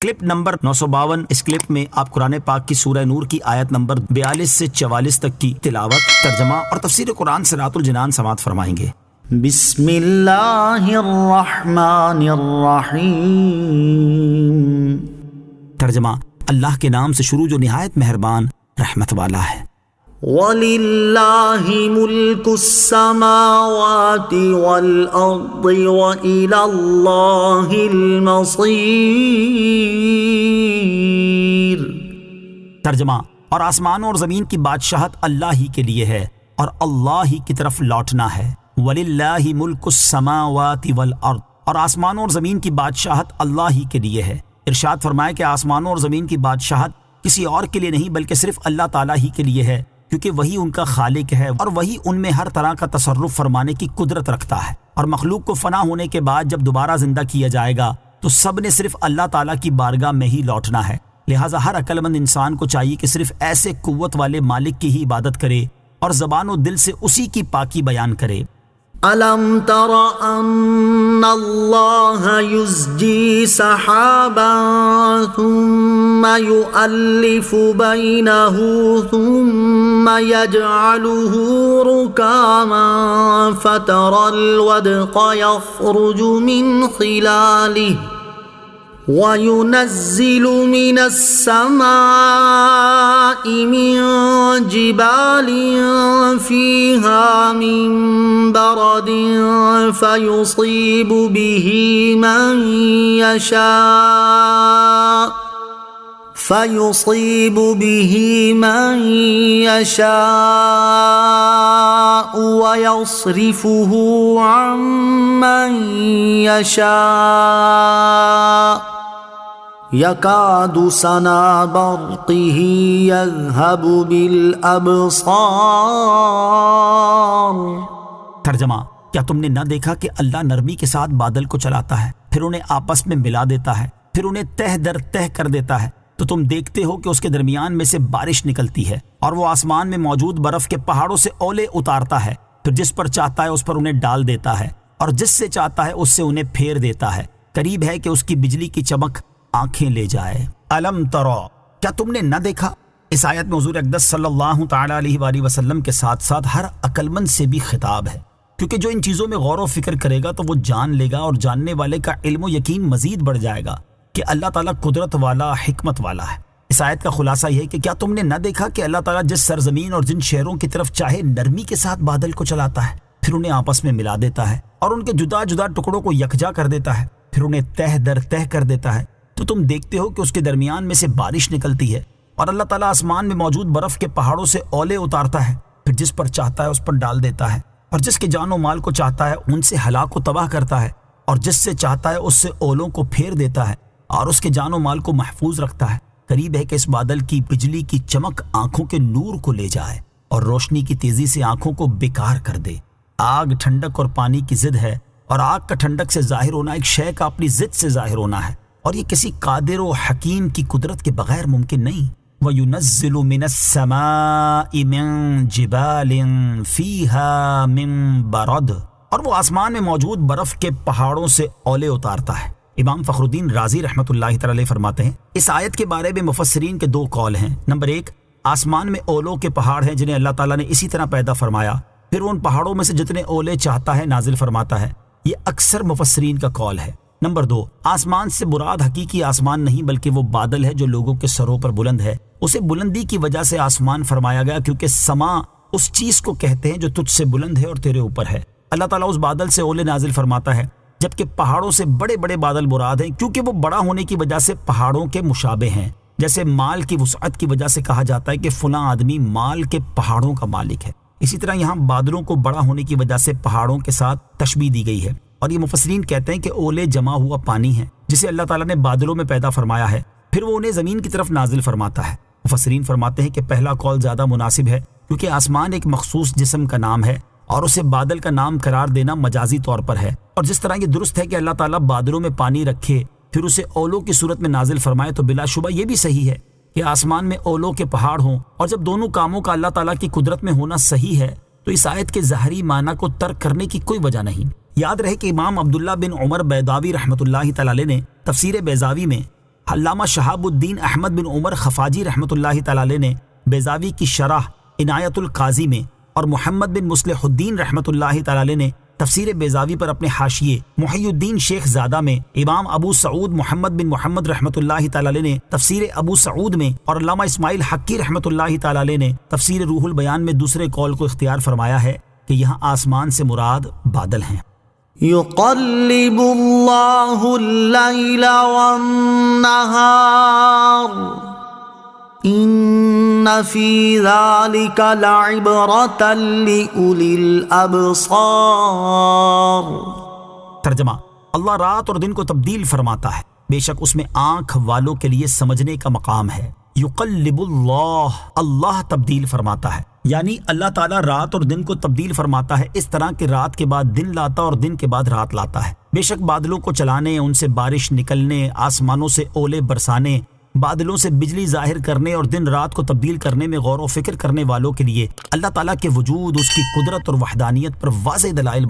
Clip number 952۔ اس clip میں آپ قرآن پاک کی سورہ نور کی آیت نمبر 42 سے 44 تک کی تلاوت، ترجمہ اور تفسیر قرآن صراط الجنان سماعت فرمائیں گے۔ بسم اللہ الرحمن الرحیم۔ ترجمہ، اللہ کے نام سے شروع جو نہایت مہربان رحمت والا ہے۔ وَلِلَّهِ مُلْكُ السَّمَاوَاتِ وَالْأَرْضِ وَإِلَى اللَّهِ الْمَصِيرُ۔ ترجمہ، اور آسمانوں اور زمین کی بادشاہت اللہ ہی کے لیے ہے اور اللہ ہی کی طرف لوٹنا ہے۔ وَلِلَّهِ مُلْكُ السَّمَاوَاتِ وَالْأَرْضِ، اور آسمانوں اور زمین کی بادشاہت اللہ ہی کے لیے ہے۔ ارشاد فرمائے کہ آسمانوں اور زمین کی بادشاہت کسی اور کے لیے نہیں بلکہ صرف اللہ تعالیٰ ہی کے لیے ہے، کیونکہ وہی ان کا خالق ہے اور وہی ان میں ہر طرح کا تصرف فرمانے کی قدرت رکھتا ہے۔ اور مخلوق کو فنا ہونے کے بعد جب دوبارہ زندہ کیا جائے گا تو سب نے صرف اللہ تعالیٰ کی بارگاہ میں ہی لوٹنا ہے۔ لہٰذا ہر عقل مند انسان کو چاہیے کہ صرف ایسے قوت والے مالک کی ہی عبادت کرے اور زبان و دل سے اسی کی پاکی بیان کرے۔ أَلَمْ تَرَ أَنَّ اللَّهَ يُزْجِي سَحَابًا ثُمَّ يُؤَلِّفُ بَيْنَهُ ثُمَّ يَجْعَلُهُ رُكَامًا فَتَرَى الْوَدْقَ يَخْرُجُ مِنْ خِلَالِهِ وَيُنَزِّلُ مِنَ السَّمَاءِ مِن جِبَالٍ فِيهَا مِن بَرَدٍ فَيُصِيبُ بِهِ مَن يَشَاءُ وَيَصْرِفُهُ عَن مَّن يَشَاءُ يَكَادُ سَنَا بَرْقِهِ يَذْهَبُ بِالْأَبْصَارِ۔ ترجمہ، کیا تم نے نہ دیکھا کہ اللہ نرمی کے ساتھ بادل کو چلاتا ہے، پھر انہیں آپس میں ملا دیتا ہے، پھر انہیں تہ در تہ کر دیتا ہے، تو تم دیکھتے ہو کہ اس کے درمیان میں سے بارش نکلتی ہے اور وہ آسمان میں موجود برف کے پہاڑوں سے اولے اتارتا ہے، پھر جس پر چاہتا ہے اس پر انہیں ڈال دیتا ہے اور جس سے چاہتا ہے اس سے انہیں پھیر دیتا ہے۔ قریب ہے کہ اس کی بجلی کی چمک آنکھیں لے جائے۔ الم ترو، کیا تم نے نہ دیکھا؟ اس آیت میں حضور اقدس صلی اللہ تعالیٰ علیہ وآلہ وسلم کے ساتھ ساتھ ہر عقل مند سے بھی خطاب ہے، کیونکہ جو ان چیزوں میں غور و فکر کرے گا تو وہ جان لے گا اور جاننے والے کا علم و یقین مزید بڑھ جائے گا کہ اللہ تعالیٰ قدرت والا، حکمت والا ہے۔ اس آیت کا خلاصہ یہ ہے کہ کیا تم نے نہ دیکھا کہ اللہ تعالیٰ جس سرزمین اور جن شہروں کی طرف چاہے نرمی کے ساتھ بادل کو چلاتا ہے، پھر انہیں آپس میں ملا دیتا ہے اور ان کے جدا جدا ٹکڑوں کو یکجا کر دیتا ہے، پھر انہیں تہ در تہ کر دیتا ہے، تو تم دیکھتے ہو کہ اس کے درمیان میں سے بارش نکلتی ہے اور اللہ تعالیٰ آسمان میں موجود برف کے پہاڑوں سے اولے اتارتا ہے، پھر جس پر چاہتا ہے اس پر ڈال دیتا ہے اور جس کے جان و مال کو چاہتا ہے ان سے ہلاک و تباہ کرتا ہے اور جس سے چاہتا ہے اس سے اولوں کو پھیر دیتا ہے اور اس کے جان و مال کو محفوظ رکھتا ہے۔ قریب ہے کہ اس بادل کی بجلی کی چمک آنکھوں کے نور کو لے جائے اور روشنی کی تیزی سے آنکھوں کو بیکار کر دے۔ آگ ٹھنڈک اور پانی کی ضد ہے اور آگ کا ٹھنڈک سے ظاہر ہونا ایک شے کا اپنی ضد سے ظاہر ہونا ہے، اور یہ کسی قادر و حکیم کی قدرت کے بغیر ممکن نہیں۔ وَيُنَزِّلُ مِنَ السَّمَاءِ مِن جِبَالٍ فِيهَا مِن بَرَدٍ، اور وہ آسمان میں موجود برف کے پہاڑوں سے اولے اتارتا ہے۔ امام فخر الدین رازی رحمۃ اللہ تعالی علیہ فرماتے ہیں اس آیت کے بارے میں مفسرین کے دو قول ہیں۔ نمبر 1، آسمان میں اولوں کے پہاڑ ہیں جنہیں اللہ تعالیٰ نے اسی طرح پیدا فرمایا، پھر ان پہاڑوں میں سے جتنے اولے چاہتا ہے نازل فرماتا ہے۔ یہ اکثر مفسرین کا قول ہے۔ نمبر 2، آسمان سے مراد حقیقی آسمان نہیں بلکہ وہ بادل ہے جو لوگوں کے سروں پر بلند ہے۔ اسے بلندی کی وجہ سے آسمان فرمایا گیا کیونکہ سما اس چیز کو کہتے ہیں جو تجھ سے بلند ہے اور تیرے اوپر ہے۔ اللہ تعالیٰ اس بادل سے اولے نازل فرماتا ہے، جبکہ پہاڑوں سے بڑے بڑے بادل مراد ہیں کیونکہ وہ بڑا ہونے کی وجہ سے پہاڑوں کے مشابہ ہیں۔ جیسے مال کی وسعت کی وجہ سے کہا جاتا ہے کہ فلاں آدمی مال کے پہاڑوں کا مالک ہے، اسی طرح یہاں بادلوں کو بڑا ہونے کی وجہ سے پہاڑوں کے ساتھ تشبیہ دی گئی ہے۔ اور یہ مفسرین کہتے ہیں کہ اولے جمع ہوا پانی ہے جسے اللہ تعالیٰ نے بادلوں میں پیدا فرمایا ہے، پھر وہ انہیں زمین کی طرف نازل فرماتا ہے۔ مفسرین فرماتے ہیں کہ پہلا قول زیادہ مناسب ہے کیونکہ آسمان ایک مخصوص جسم کا نام ہے اور اسے بادل کا نام قرار دینا مجازی طور پر ہے، اور جس طرح یہ درست ہے کہ اللہ تعالیٰ بادلوں میں پانی رکھے پھر اسے اولوں کی صورت میں نازل فرمائے، تو بلا شبہ یہ بھی صحیح ہے کہ آسمان میں اولوں کے پہاڑ ہوں، اور جب دونوں کاموں کا اللہ تعالیٰ کی قدرت میں ہونا صحیح ہے تو اس آیت کے ظاہری معنی کو ترک کرنے کی کوئی وجہ نہیں۔ یاد رہے کہ امام عبداللہ بن عمر بیضاوی رحمۃ اللہ تعالی نے تفسیر بیضاوی میں علامہ شہاب الدین احمد بن عمر خفاجی رحمۃ اللہ تعالی علیہ نے بیضاوی کی شرح عنایت القاضی میں اور محمد بن مصلح الدین رحمۃ اللہ تعالی علیہ نے تفسیر بیضاوی پر اپنے حاشیے محی الدین شیخ زادہ میں، امام ابو سعود محمد بن محمد رحمۃ اللہ تعالی علیہ نے تفسیر ابو سعود میں، اور علامہ اسماعیل حقی رحمۃ اللہ تعالی علیہ نے تفسیر روح البیان میں دوسرے قول کو اختیار فرمایا ہے کہ یہاں آسمان سے مراد بادل ہیں۔ يقلب الله الليل والنهار إن في ذلك لعبرة لأولي الأبصار۔ ترجمہ: اللہ رات اور دن کو تبدیل فرماتا ہے، بے شک اس میں آنکھ والوں کے لیے سمجھنے کا مقام ہے۔ یقلب اللہ، اللہ تبدیل فرماتا ہے، یعنی اللہ تعالیٰ رات اور دن کو تبدیل فرماتا ہے اس طرح کہ رات کے بعد دن لاتا اور دن کے بعد رات لاتا ہے۔ بے شک بادلوں کو چلانے، ان سے بارش نکلنے، آسمانوں سے اولے برسانے، بادلوں سے بجلی ظاہر کرنے اور دن رات کو تبدیل کرنے میں غور و فکر کرنے والوں کے لیے اللہ تعالیٰ کے وجود، اس کی قدرت اور وحدانیت پر واضح دلائل